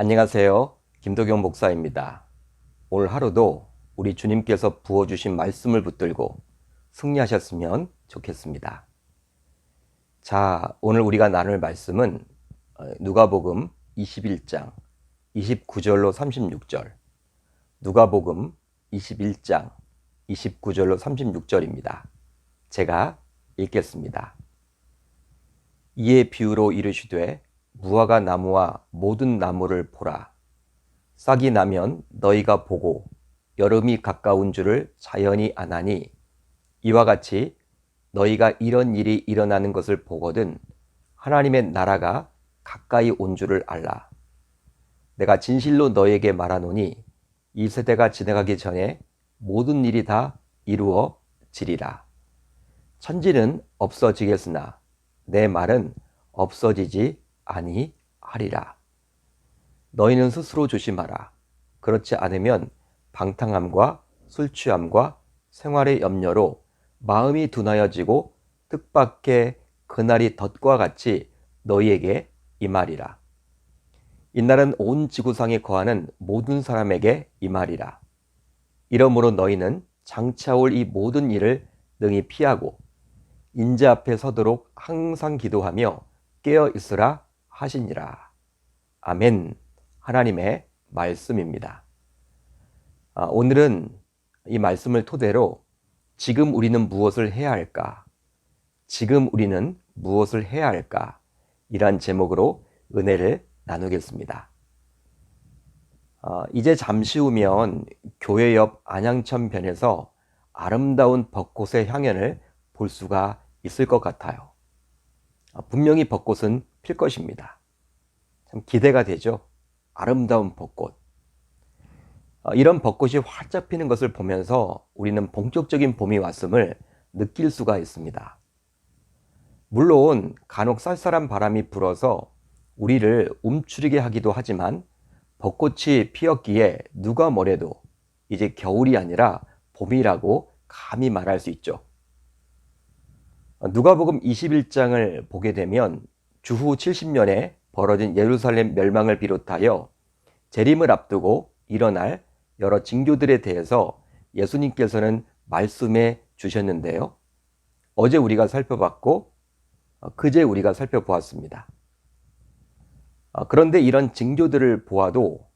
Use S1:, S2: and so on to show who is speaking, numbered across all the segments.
S1: 안녕하세요. 김도경 목사입니다. 오늘 하루도 우리 주님께서 부어주신 말씀을 붙들고 승리하셨으면 좋겠습니다. 자, 오늘 우리가 나눌 말씀은 누가복음 21장 29절로 36절, 누가복음 21장 29절로 36절입니다. 제가 읽겠습니다. 이에 비유로 이르시되 무화과 나무와 모든 나무를 보라. 싹이 나면 너희가 보고 여름이 가까운 줄을 자연히 아나니 이와 같이 너희가 이런 일이 일어나는 것을 보거든 하나님의 나라가 가까이 온 줄을 알라. 내가 진실로 너희에게 말하노니 이 세대가 지나가기 전에 모든 일이 다 이루어지리라. 천지는 없어지겠으나 내 말은 없어지지 아니하리라. 너희는 스스로 조심하라. 그렇지 않으면 방탕함과 술취함과 생활의 염려로 마음이 둔하여지고 뜻밖의 그날이 덫과 같이 너희에게 임하리라. 이날은 온 지구상에 거하는 모든 사람에게 임하리라. 이러므로 너희는 장차올 이 모든 일을 능히 피하고 인자 앞에 서도록 항상 기도하며 깨어 있으라 하시니라. 아멘. 하나님의 말씀입니다. 오늘은 이 말씀을 토대로 지금 우리는 무엇을 해야 할까? 지금 우리는 무엇을 해야 할까? 이란 제목으로 은혜를 나누겠습니다. 이제 잠시 후면 교회 옆 안양천변에서 아름다운 벚꽃의 향연을 볼 수가 있을 것 같아요. 분명히 벚꽃은 필 것입니다. 참 기대가 되죠. 아름다운 벚꽃. 이런 벚꽃이 활짝 피는 것을 보면서 우리는 본격적인 봄이 왔음을 느낄 수가 있습니다. 물론 간혹 쌀쌀한 바람이 불어서 우리를 움츠리게 하기도 하지만 벚꽃이 피었기에 누가 뭐래도 이제 겨울이 아니라 봄이라고 감히 말할 수 있죠. 누가복음 21장을 보게 되면 주후 70년에 벌어진 예루살렘 멸망을 비롯하여 재림을 앞두고 일어날 여러 징조들에 대해서 예수님께서는 말씀해 주셨는데요. 어제 우리가 살펴봤고 그제 우리가 살펴보았습니다. 그런데 이런 징조들을 보아도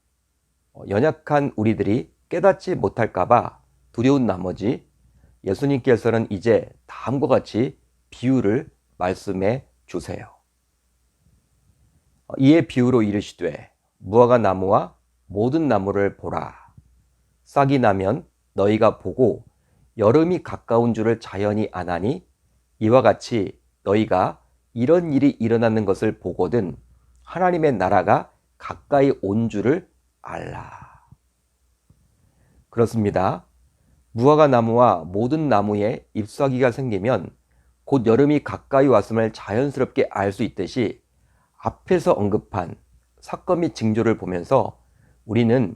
S1: 연약한 우리들이 깨닫지 못할까 봐 두려운 나머지 예수님께서는 이제 다음과 같이 비유를 말씀해 주세요. 이에 비유로 이르시되 무화과 나무와 모든 나무를 보라. 싹이 나면 너희가 보고 여름이 가까운 줄을 자연히 아나니 이와 같이 너희가 이런 일이 일어나는 것을 보거든 하나님의 나라가 가까이 온 줄을 알라. 그렇습니다. 무화과 나무와 모든 나무에 잎사귀가 생기면 곧 여름이 가까이 왔음을 자연스럽게 알 수 있듯이 앞에서 언급한 사건 및 징조를 보면서 우리는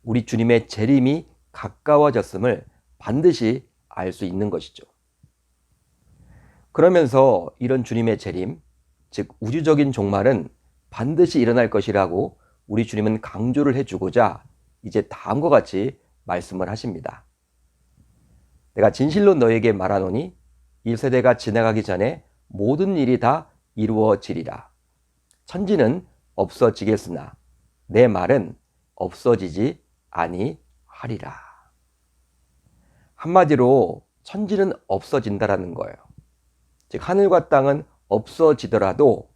S1: 우리 주님의 재림이 가까워졌음을 반드시 알 수 있는 것이죠. 그러면서 이런 주님의 재림, 즉 우주적인 종말은 반드시 일어날 것이라고 우리 주님은 강조를 해주고자 이제 다음과 같이 말씀을 하십니다. 내가 진실로 너에게 말하노니 이 세대가 지나가기 전에 모든 일이 다 이루어지리라. 천지는 없어지겠으나 내 말은 없어지지 아니하리라. 한마디로 천지는 없어진다라는 거예요. 즉 하늘과 땅은 없어지더라도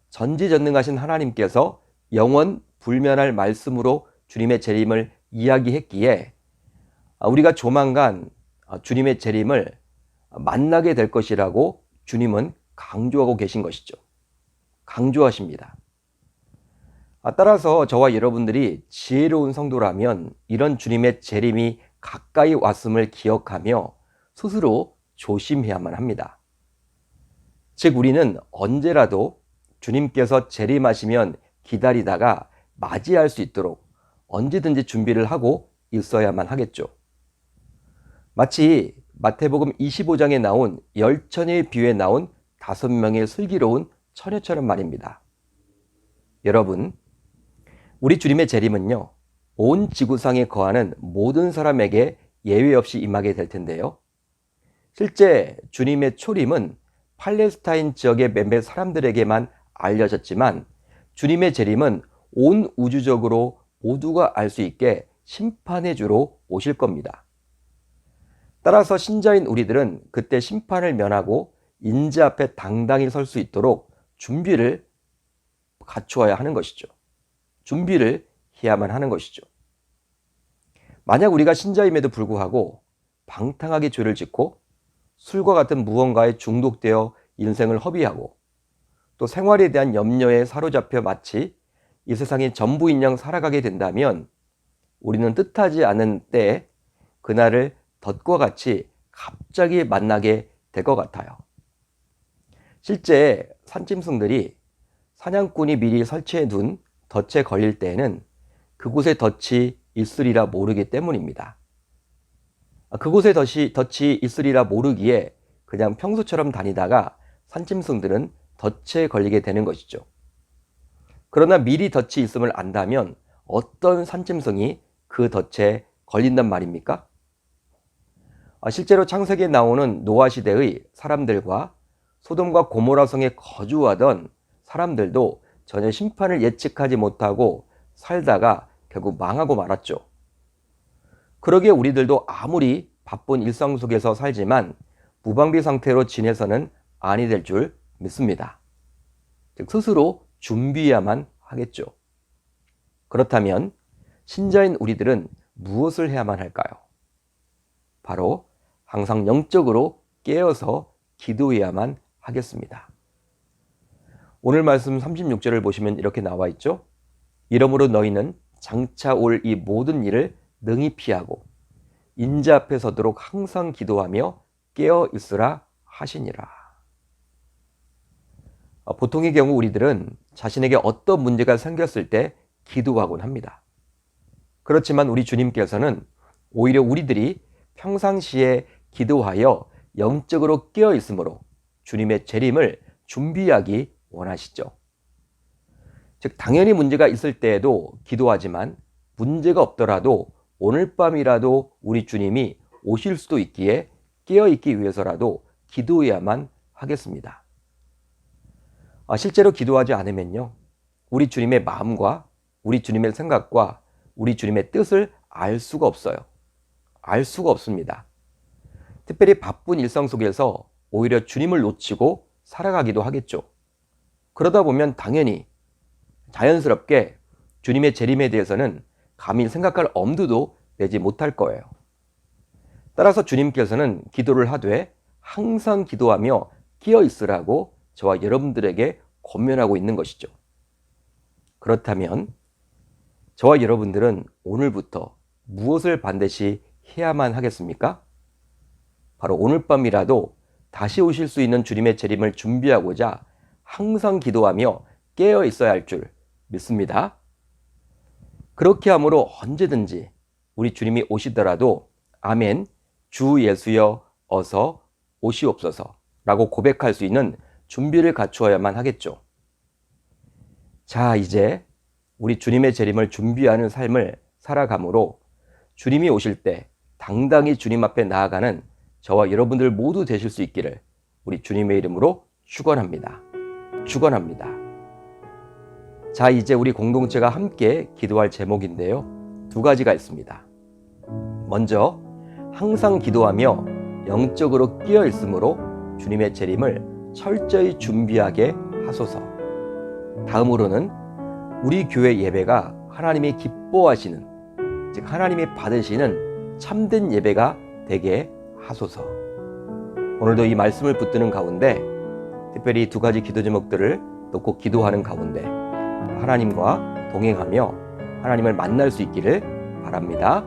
S1: 전지전능하신 하나님께서 영원 불면할 말씀으로 주님의 재림을 이야기했기에 우리가 조만간 주님의 재림을 만나게 될 것이라고 주님은 강조하고 계신 것이죠. 강조하십니다. 따라서 저와 여러분들이 지혜로운 성도라면 이런 주님의 재림이 가까이 왔음을 기억하며 스스로 조심해야만 합니다. 즉 우리는 언제라도 주님께서 재림하시면 기다리다가 맞이할 수 있도록 언제든지 준비를 하고 있어야만 하겠죠. 마치 마태복음 25장에 나온 열처녀의 비유에 나온 5명의 슬기로운 처녀처럼 말입니다. 여러분, 우리 주님의 재림은요, 온 지구상에 거하는 모든 사람에게 예외 없이 임하게 될 텐데요. 실제 주님의 초림은 팔레스타인 지역의 몇몇 사람들에게만 알려졌지만 주님의 재림은 온 우주적으로 모두가 알 수 있게 심판의 주로 오실 겁니다. 따라서 신자인 우리들은 그때 심판을 면하고 인재 앞에 당당히 설 수 있도록 준비를 갖추어야 하는 것이죠. 준비를 해야만 하는 것이죠. 만약 우리가 신자임에도 불구하고 방탕하게 죄를 짓고 술과 같은 무언가에 중독되어 인생을 허비하고 또 생활에 대한 염려에 사로잡혀 마치 이 세상의 전부인 양 살아가게 된다면 우리는 뜻하지 않은 때에 그날을 덫과 같이 갑자기 만나게 될 것 같아요. 실제 산짐승들이 사냥꾼이 미리 설치해 둔 덫에 걸릴 때에는 그곳에 덫이 있으리라 모르기 때문입니다. 그곳에 덫이 있으리라 모르기에 그냥 평소처럼 다니다가 산짐승들은 덫에 걸리게 되는 것이죠. 그러나 미리 덫이 있음을 안다면 어떤 산짐승이 그 덫에 걸린단 말입니까? 실제로 창세기에 나오는 노아 시대의 사람들과 소돔과 고모라 성에 거주하던 사람들도 전혀 심판을 예측하지 못하고 살다가 결국 망하고 말았죠. 그러기에 우리들도 아무리 바쁜 일상 속에서 살지만 무방비 상태로 지내서는 아니 될 줄 믿습니다. 즉 스스로 준비해야만 하겠죠. 그렇다면 신자인 우리들은 무엇을 해야만 할까요? 바로 항상 영적으로 깨어서 기도해야만 하겠습니다. 오늘 말씀 36절을 보시면 이렇게 나와 있죠. 이러므로 너희는 장차 올 이 모든 일을 능히 피하고 인자 앞에 서도록 항상 기도하며 깨어 있으라 하시니라. 보통의 경우 우리들은 자신에게 어떤 문제가 생겼을 때 기도하곤 합니다. 그렇지만 우리 주님께서는 오히려 우리들이 평상시에 기도하여 영적으로 깨어 있으므로 주님의 재림을 준비하기 원하시죠. 즉 당연히 문제가 있을 때에도 기도하지만 문제가 없더라도 오늘 밤이라도 우리 주님이 오실 수도 있기에 깨어있기 위해서라도 기도해야만 하겠습니다. 실제로 기도하지 않으면요, 우리 주님의 마음과 우리 주님의 생각과 우리 주님의 뜻을 알 수가 없어요. 알 수가 없습니다. 특별히 바쁜 일상 속에서 오히려 주님을 놓치고 살아가기도 하겠죠. 그러다 보면 당연히 자연스럽게 주님의 재림에 대해서는 감히 생각할 엄두도 내지 못할 거예요. 따라서 주님께서는 기도를 하되 항상 기도하며 끼어 있으라고 저와 여러분들에게 권면하고 있는 것이죠. 그렇다면 저와 여러분들은 오늘부터 무엇을 반드시 해야만 하겠습니까? 바로 오늘 밤이라도 다시 오실 수 있는 주님의 재림을 준비하고자 항상 기도하며 깨어 있어야 할 줄 믿습니다. 그렇게 함으로 언제든지 우리 주님이 오시더라도 아멘, 주 예수여 어서 오시옵소서 라고 고백할 수 있는 준비를 갖추어야만 하겠죠. 자, 이제 우리 주님의 재림을 준비하는 삶을 살아감으로 주님이 오실 때 당당히 주님 앞에 나아가는 저와 여러분들 모두 되실 수 있기를 우리 주님의 이름으로 축원합니다. 축원합니다. 자, 이제 우리 공동체가 함께 기도할 제목인데요. 두 가지가 있습니다. 먼저 항상 기도하며 영적으로 끼어 있으므로 주님의 재림을 철저히 준비하게 하소서. 다음으로는 우리 교회 예배가 하나님이 기뻐하시는, 즉 하나님이 받으시는 참된 예배가 되게 하소서. 오늘도 이 말씀을 붙드는 가운데 특별히 두 가지 기도 제목들을 놓고 기도하는 가운데 하나님과 동행하며 하나님을 만날 수 있기를 바랍니다.